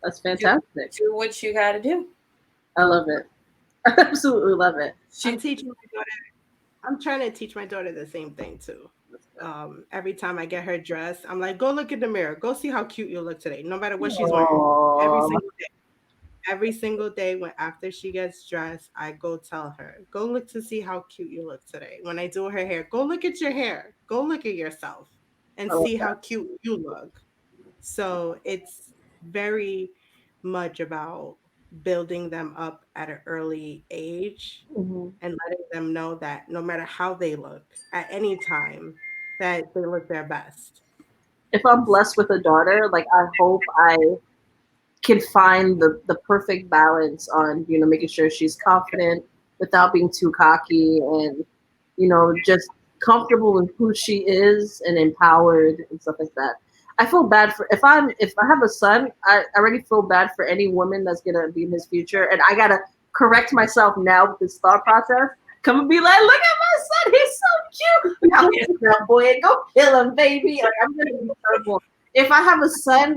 that's do, fantastic. do what you got to do. I love it. I absolutely love it. I'm She teaching my daughter I'm trying to teach my daughter the same thing too. Every time I get her dressed, I'm like, go look in the mirror. Go see how cute you look today, no matter what she's wearing. Every Oh, single every single day when after she gets dressed, I go tell her, go look to see how cute you look today. When I do her hair, go look at your hair. Go look at yourself and I love see that. how cute you look. So it's very much about building them up at an early age Hmm. and letting them know that no matter how they look at any time, that they look their best. If I'm blessed with a daughter, like I hope I can find the perfect balance on making sure she's confident without being too cocky, and just comfortable in who she is and empowered and stuff like that. I feel bad for if I have a son. I already feel bad for any woman that's gonna be in his future, and I gotta correct myself now with this thought process. Come and be like, look at my son, he's so cute. Look how handsome that boy is. Go kill him, baby. Like I'm gonna be terrible. If I have a son,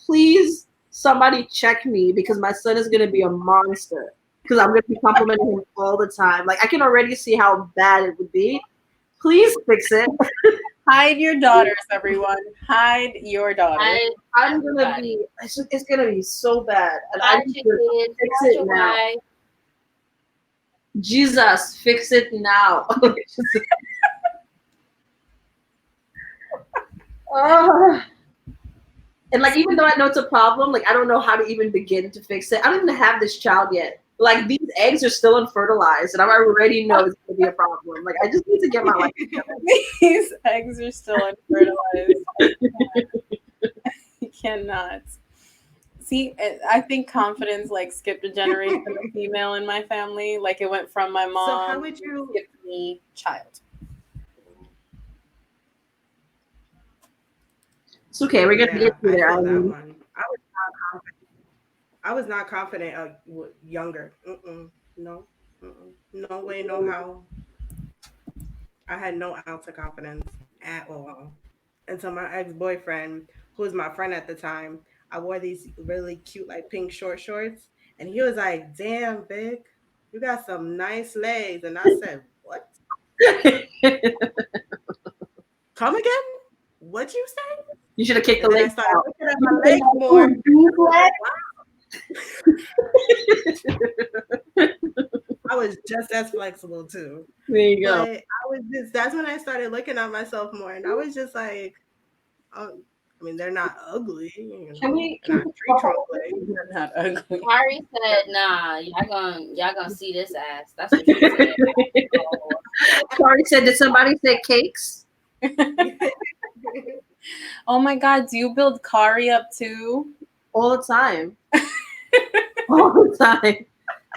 please somebody check me because my son is gonna be a monster. Because I'm gonna be complimenting him all the time. Like I can already see how bad it would be. Please fix it. hide your daughters, everyone. Hide your daughters. I I'm gonna everybody. be. It's gonna be so bad, and I Hide need your to kids, fix hide it your now. wife. Jesus, fix it now. Ah. And like, even though I know it's a problem, like I don't know how to even begin to fix it. I don't even have this child yet. Like these eggs are still unfertilized, and I already know it's gonna be a problem. Like I just need to get my life These eggs are still unfertilized. You cannot. See, I think confidence like skipped a generation of female in my family. Like it went from my So how mom, would you skipped me, child. It's okay. We're gonna Yeah, get to I there. feel I that mean, one. I was not confident younger. No. No way, no how. I had no ounce of confidence at all. Until my ex-boyfriend, who was my friend at the time, I wore these really cute like pink short shorts, and he was like, "Damn, Big, you got some nice legs." And I said, "What? Come again? What'd you say?" you should have kicked the And then I legs started out. looking at You my said, legs more. "Oh, these legs?" I was just as flexible too. There you But go. I was just, that's when I started looking at myself more. And I was just like, oh, I mean, they're not ugly, Can we they're not tree trunk legs. They're not ugly. Kari said, "Nah, y'all gonna see this ass." That's what she said. Oh, Corey said, did somebody say cakes? Oh my God, do you build Kari up too? All the time. All the time.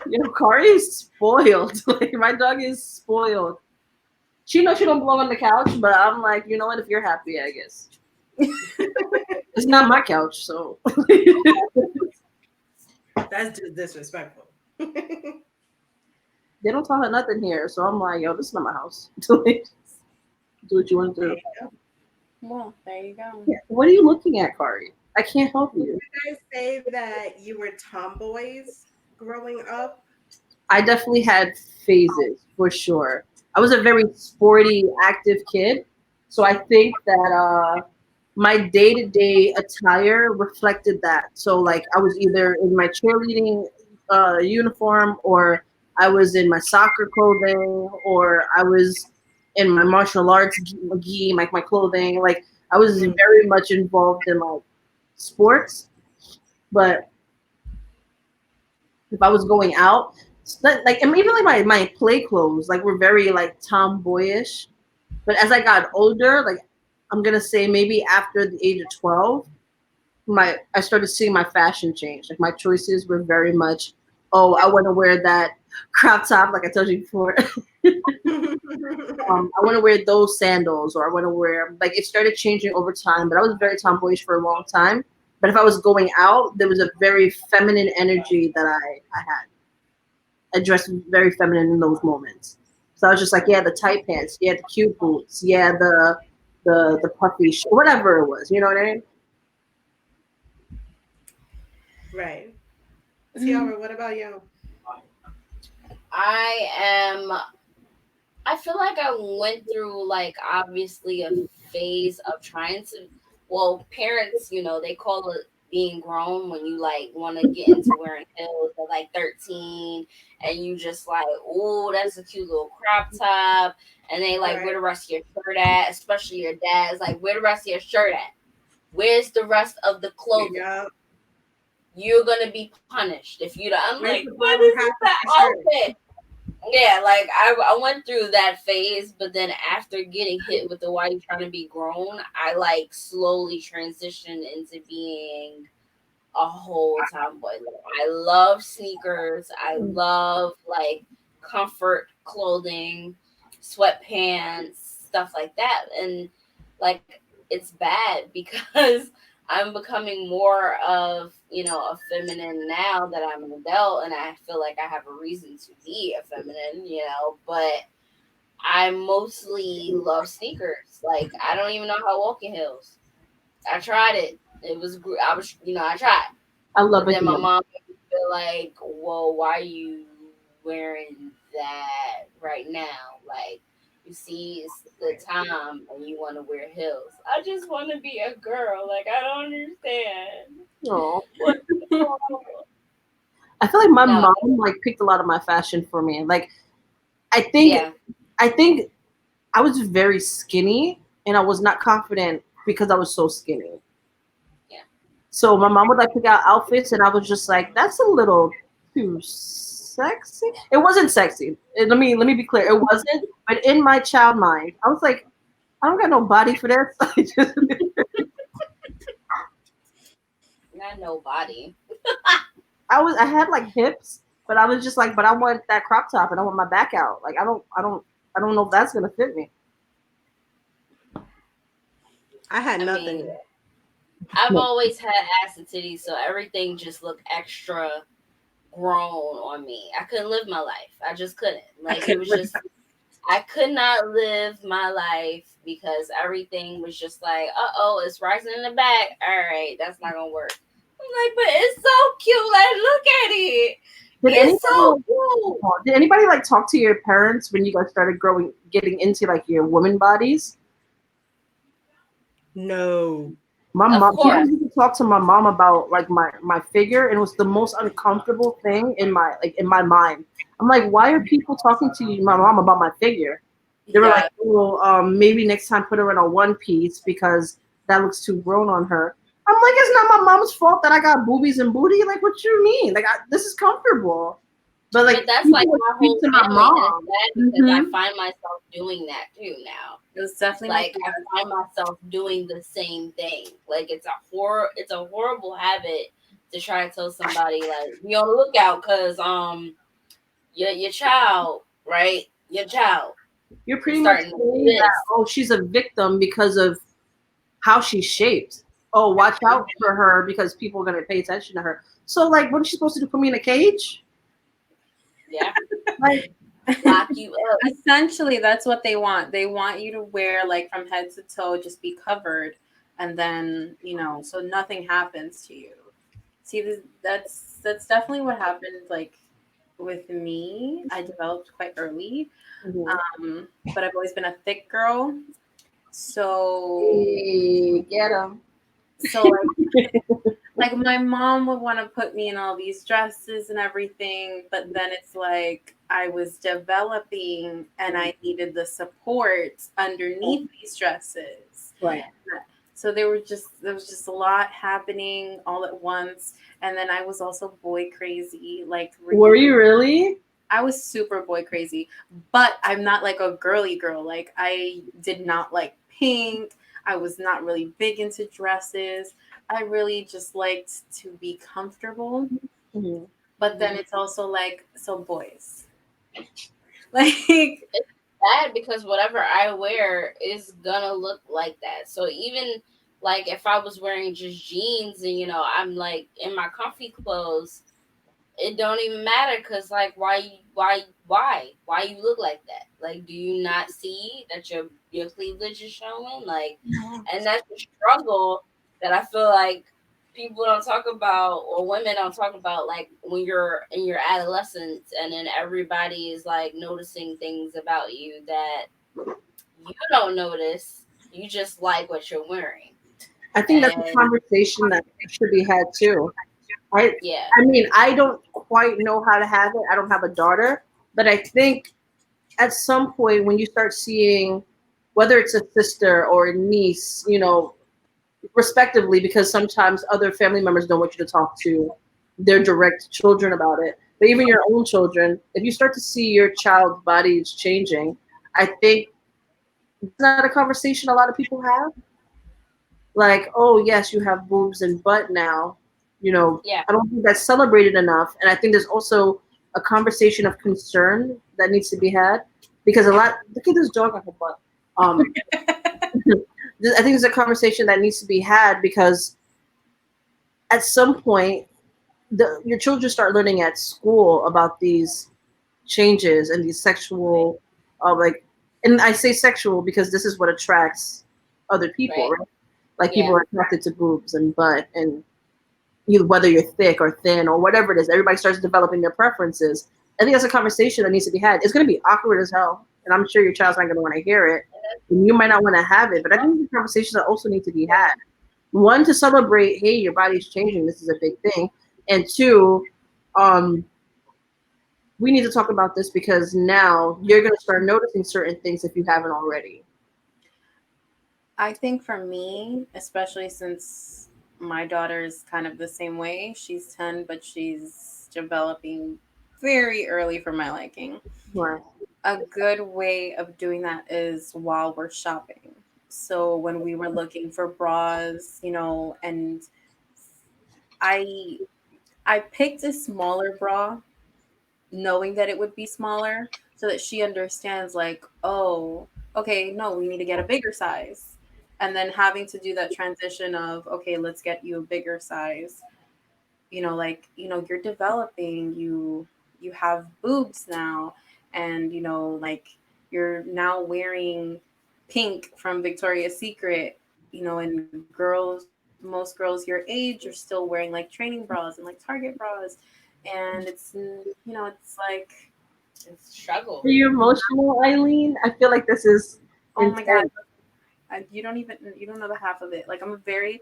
You know, Corey is spoiled. Like, my dog is spoiled. She knows she don't belong on the couch, but I'm like, you know what? If you're happy, I guess. It's not my couch, so. That's just disrespectful. They don't tell her nothing here, so I'm like, yo, this is not my house. Do what you want to do. Well, there you go. Yeah. What are you looking at, Kari? I can't help you. Did you guys say that you were tomboys growing up? I definitely had phases for sure. I was a very sporty, active kid, so I think that my day-to-day attire reflected that. So like I was either in my cheerleading uniform, or I was in my soccer clothing, or I was in my martial arts gi, like my clothing. Like I was very much involved in like sports, but if I was going out, like and even like my play clothes, like were very like tomboyish. But as I got older, like I'm gonna say maybe after the age of 12, I started seeing my fashion change. Like my choices were very much, oh, I want to wear that crop top, like I told you before. I want to wear those sandals, or I want to wear, like it started changing over time. But I was very tomboyish for a long time. But if I was going out, there was a very feminine energy that I had. I dressed very feminine in those moments. So I was just like, yeah, the tight pants, yeah, the cute boots, yeah, the puffy whatever it was. You know what I mean? Right. Tiara, what about you? I am. I feel like I went through like obviously a phase of trying to. Well, parents, they call it being grown when you like want to get into wearing heels at like 13, and you just like, oh, that's a cute little crop top, and they like, Right. where the rest of your shirt at? Especially your dad's like, where the rest of your shirt at? Where's the rest of the clothing? Yeah. You're gonna be punished if you don't. I'm Where's like, the what bottom is half of that your shirt? outfit? Yeah, like I went through that phase, but then after getting hit with the why you trying to be grown, I like slowly transitioned into being a whole tomboy. Like, I love sneakers. I love like comfort clothing, sweatpants, stuff like that. And like it's bad because I'm becoming more of, a feminine now that I'm an adult, and I feel like I have a reason to be a feminine, but I mostly love sneakers. Like I don't even know how to walk in heels. I tried it. I tried. I love But it. then my mom made me feel like, well, why are you wearing that right now? Like, you see, it's the time and you want to wear heels. I just want to be a girl. Like, I don't understand. Oh, What's the problem? I feel like my No, mom like picked a lot of my fashion for me. Like I think yeah. I think I was very skinny, and I was not confident because I was so skinny. Yeah. So my mom would like pick out outfits, and I was just like, that's a little too sexy. It wasn't sexy. Let me be clear. It wasn't. But in my child mind, I was like, I don't got no body for this. Not no body. I had like hips, but I was just like, but I want that crop top, and I want my back out. Like I don't know if that's gonna fit me. I had I nothing. mean, I've always had ass and titties, so everything just looked extra grown on me. I couldn't live my life. I just couldn't. Like, it was just I could not live my life because everything was just like, it's rising in the back. All right, that's not gonna work. I'm like, but it's so cute. Like, look at it. It's so cute. Did anybody like talk to your parents when you guys started getting into like your woman bodies? No. My Of mom, course. I used to talk to my mom about like my figure, and it was the most uncomfortable thing in my mind. I'm like, why are people talking to my mom about my figure? They were like, Yeah. well, maybe next time put her in a one piece because that looks too grown on her. I'm like, it's not my mom's fault that I got boobies and booty. Like, what you mean? Like, this is comfortable. But But like, that's people like would my speak whole to my family, and it's mom. sad because I Mm-hmm. find myself doing that too now. It was definitely my Like I find myself doing the same thing. Like it's a horrible habit to try to tell somebody like be on the lookout because your child, right? Your child You're is pretty much starting to do saying that, this. oh, she's a victim because of how she's shaped. Oh, watch out for her because people are gonna pay attention to her. So, like, what is she supposed to do? Put me in a cage? Yeah. Like, Lock you up. Essentially, that's what they want. They want you to wear like from head to toe, just be covered, and then so nothing happens to you. See, that's definitely what happened. Like with me, I developed quite early, mhm. but I've always been a thick girl. So, Hey, get him. so like my mom would want to put me in all these dresses and everything, but then it's like I was developing and I needed the support underneath these dresses. Right. So there was just a lot happening all at once, and then I was also boy crazy, like Were you really? I was super boy crazy, but I'm not like a girly girl. Like I did not like pink. I was not really big into dresses. I really just liked to be comfortable. Mhm. But then it's also like so boys. Like It's bad because whatever I wear is gonna look like that. So even like if I was wearing just jeans and I'm like in my comfy clothes, it don't even matter because like why you look like that? Like do you not see that your cleavage is showing? Like, and that's the struggle that I feel like people don't talk about or women don't talk about, like when you're in your adolescence and then everybody is like noticing things about you that you don't notice. You just like what you're wearing. I think that's a And conversation that should be had too. I, yeah, I mean, I don't quite know how to have it. I don't have a daughter, but I think at some point when you start seeing whether it's a sister or a niece, respectively, because sometimes other family members don't want you to talk to their direct children about it. But even your own children, if you start to see your child's body is changing, I think it's not a conversation a lot of people have. Like, oh yes, you have boobs and butt now. yeah, I don't think that's celebrated enough. And I think there's also a conversation of concern that needs to be had because a lot. Look at this dog on her butt. Um, I think there's a conversation that needs to be had because at some point your children start learning at school about these changes and these sexual like, and I say sexual because this is what attracts other people, right, right? Like people yeah, are attracted to boobs and butt and whether you're thick or thin or whatever it is, everybody starts developing their preferences. I think that's a conversation that needs to be had. It's going to be awkward as hell, and I'm sure your child's not going to want to hear it, and you might not want to have it. But I think these conversations that also need to be had. One, to celebrate, hey, your body's changing. This is a big thing, and two, um, we need to talk about this because now you're going to start noticing certain things if you haven't already. I think for me, especially since my daughter is kind of the same way. She's 10, but she's developing very early for my liking. Right. A good way of doing that is while we're shopping. So when we were looking for bras, and I I picked a smaller bra knowing that it would be smaller so that she understands like, oh, okay, no, we need to get a bigger size. And then having to do that transition of, okay, let's get you a bigger size. Like, you're developing, you have boobs now, and like you're now wearing pink from Victoria's Secret, and most girls your age are still wearing like training bras and like Target bras, and it's like, it's struggle. Are you emotional, Eileen? I feel like this is oh my god, intense. you don't know the half of it. Like I'm a very,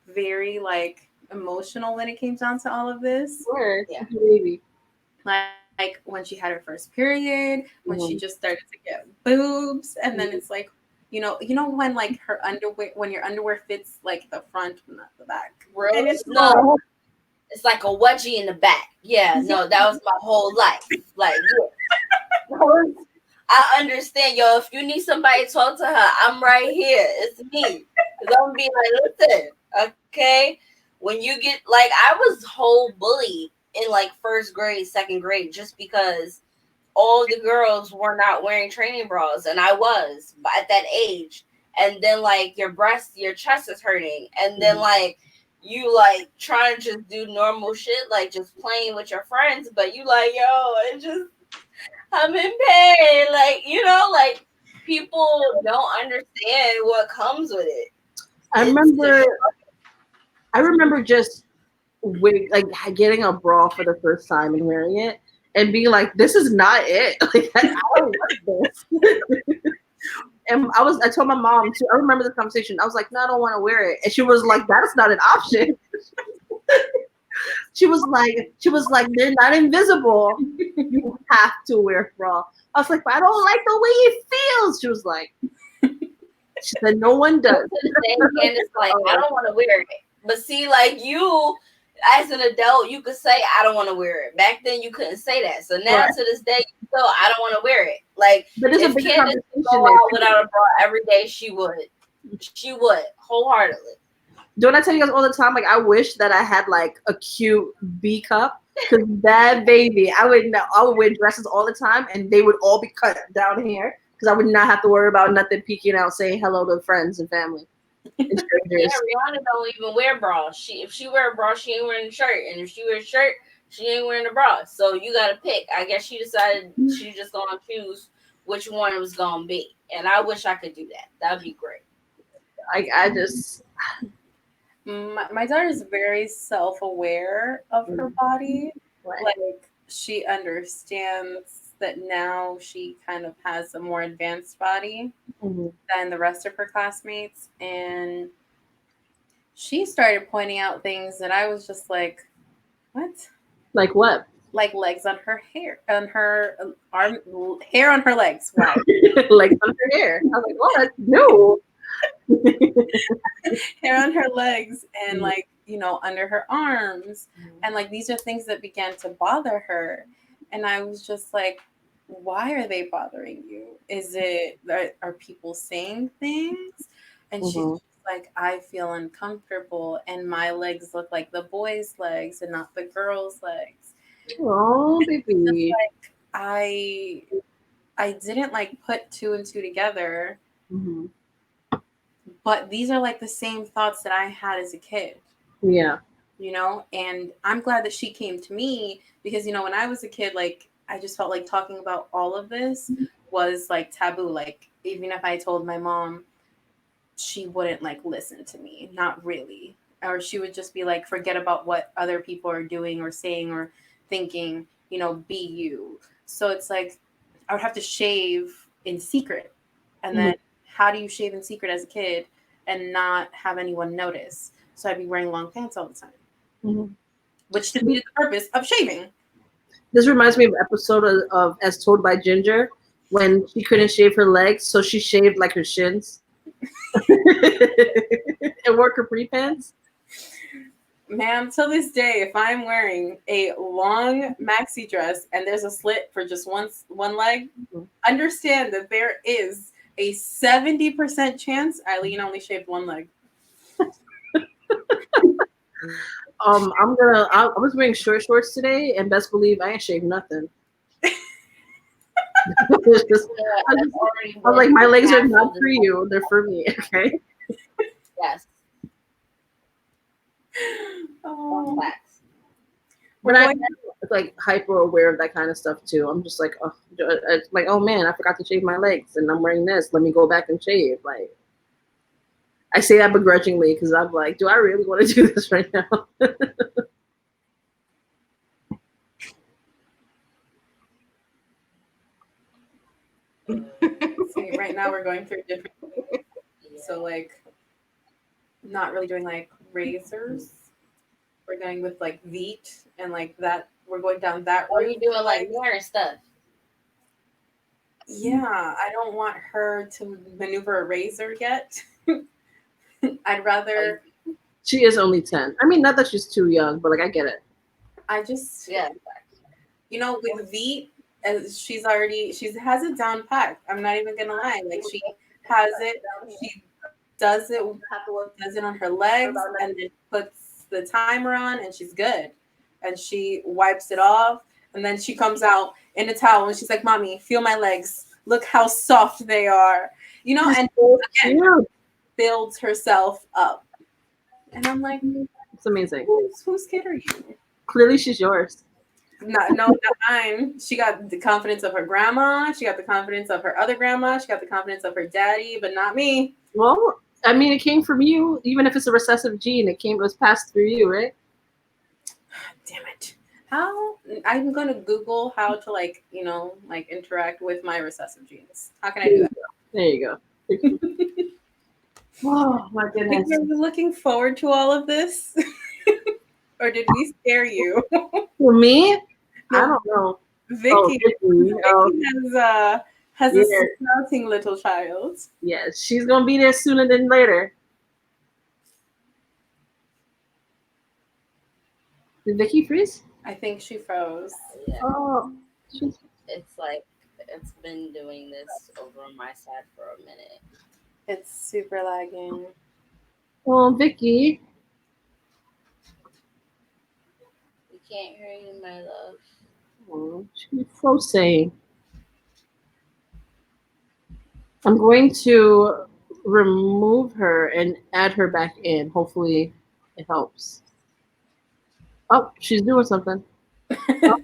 very like emotional when it came down to all of this. Word, Yeah, baby. Like when she had her first period, when she Mhm. just started to get boobs, and then it's like, you know when like her underwear, when your underwear fits like the front and not the back. Real? it's No, it's like a wedgie in the back. Yeah, Yeah. no, that was my whole life. Like, yeah. I understand, yo. If you need somebody to talk to her, I'm right here. It's me. Cause I'm gonna be like, listen, okay. When you get like, I was whole bullied in like first grade, second grade, just because all the girls were not wearing training bras, and I was at that age. And then like your chest is hurting, and then like you like trying to just do normal shit, like just playing with your friends, but you like, yo, it just I'm in pain. Like, like people don't understand what comes with it. I It's remember I remember just like getting a bra for the first time and wearing it and being like, "This is not it. Like, I don't like this." And I told my mom too. I remember this conversation. I was like, "No, I don't want to wear it," and she was like, "That's not an option." She was like, "They're not invisible. You have to wear a bra." I was like, "But I don't like the way it feels." She was like, "She said no one does." and it's like I don't want to wear it. But see, like you as an adult, you could say I don't want to wear it. Back then you couldn't say that. So now to this day, you still I don't want to wear it. Like But there's a if big Candace conversation could go there. out without a bra every day, she would. She would wholeheartedly. Don't I tell you guys all the time? Like, I wish that I had like a cute B cup because that baby, I would wear dresses all the time, and they would all be cut down here because I would not have to worry about nothing peeking out, saying hello to friends and family and Yeah, strangers. Rihanna don't even wear bras. If she wear a bra, she ain't wearing a shirt, and if she wears a shirt, she ain't wearing a bra. So you gotta pick. I guess she decided she just gonna choose which one it was gonna be, and I wish I could do that. That'd be great. I just My daughter is very self-aware of her body. like, Like she understands that now she kind of has a more advanced body mhm. than the rest of her classmates, and she started pointing out things that I was just like, "What?" Like what? Like legs on her hair, on her arm, hair on her legs. Wow, Like on her hair. I was like, what? No. hair on her legs, and like under her arms, and like these are things that began to bother her, and I was just like, why are they bothering you? Is it are people saying things? And she's Mhm. just like, I feel uncomfortable, and my legs look like the boys' legs and not the girls' legs. Oh, Just baby. like I didn't like put two and two together, Mhm. but these are like the same thoughts that I had as a kid. Yeah. And I'm glad that she came to me because when I was a kid, like I just felt like talking about all of this was like taboo. Like even if I told my mom, she wouldn't like listen to me, not really, or she would just be like, forget about what other people are doing or saying or thinking, be you. So it's like I would have to shave in secret, and Mhm. then how do you shave in secret as a kid and not have anyone notice? So I'd be wearing long pants all the time, Mhm. which defeated the purpose of shaving. This reminds me of an episode of As Told by Ginger when she couldn't shave her legs, so she shaved like her shins and wore capri pants. Ma'am, till this day, if I'm wearing a long maxi dress and there's a slit for just one leg, understand that there is a 70% chance Eileen only shaved one leg. I was wearing short shorts today, and best believe I ain't shaved nothing. It's just, Yeah, I I've just, already I was like, been my through legs are half not of for the you; they're for me. Okay. yes, Oh, facts. But we're I'm going. like hyper aware of that kind of stuff too. I'm just like, oh, it's like, oh man, I forgot to shave my legs, and I'm wearing this. Let me go back and shave. Like, I say that begrudgingly because I'm like, do I really want to do this right now? See, right now we're going through different things. So like, not really doing like razors. We're going with like Veet and like that. We're going down that Are you route for doing like legs. hair and stuff? Yeah, I don't want her to maneuver a razor yet. I'd rather. She is only 10. I mean, not that she's too young, but like I get it. I just, Yeah. with V, as she has it down packed. I'm not even gonna lie. Like she has it. She does it. She does it on her legs, and then puts the timer on, and she's good. And she wipes it off, and then she comes out in a towel, and she's like, "Mommy, feel my legs. Look how soft they are." And So again, cute. builds herself up. And I'm like, It's amazing. whose kid are you? Clearly, she's yours. No, not mine. She got the confidence of her grandma. She got the confidence of her other grandma. She got the confidence of her daddy, but not me. Well, I mean, it came from you. Even if it's a recessive gene, it was passed through you, right? Damn it. How I'm gonna Google how to interact with my recessive genes. How can I do There you go. Oh my that? goodness. Are you looking forward to all of this? Or did we scare you? For me, I No, don't know. Vicky. Vicky. Oh, Vicky has a yeah. sprouting little child. Yes, she's gonna be there sooner than later. Did Vicky freeze? I think she froze. Yeah. Oh, she's It's like it's been doing this over on my side for a minute. It's super lagging. Vicky. We can't hear you, my love. Oh, she's frozen. I'm going to remove her and add her back in. Hopefully, it helps. Oh, she's doing something. Oh,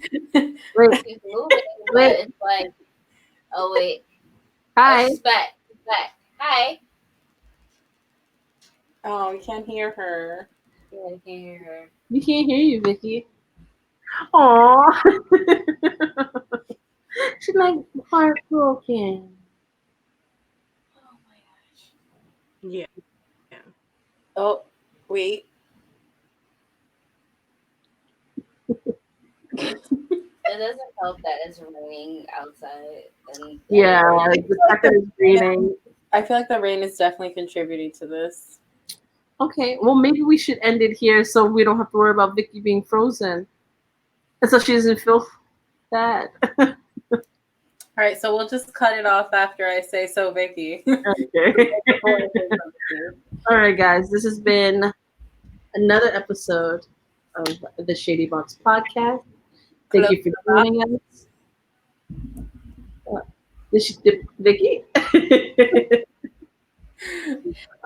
wait, She's moving, but wait. it's like, oh wait, Hi. she's back. She's back. Hi. Oh, we can't hear her. Yeah, I can't hear her. We can't hear you, Vicky. Aw. She's like heartbroken. Oh my gosh. Yeah. Oh, wait. It doesn't help that it's raining outside and Yeah, the fact that it's raining. I feel like the rain is definitely contributing to this. Okay, well maybe we should end it here so we don't have to worry about Vicky being frozen. And so she doesn't feel bad. All right, so we'll just cut it off after I say so, Vicky. Okay. All right, guys, this has been another episode of the Shady Box podcast. Thank you for joining us. This is Vicky.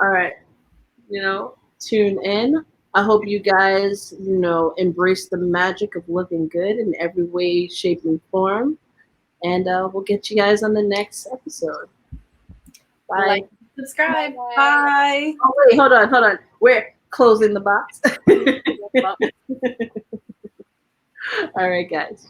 All right, tune in. I hope you guys, embrace the magic of looking good in every way, shape, and form. And we'll get you guys on the next episode. Bye. Like, subscribe. Bye. Bye. Oh, wait, hold on. We're closing the box. All right, guys.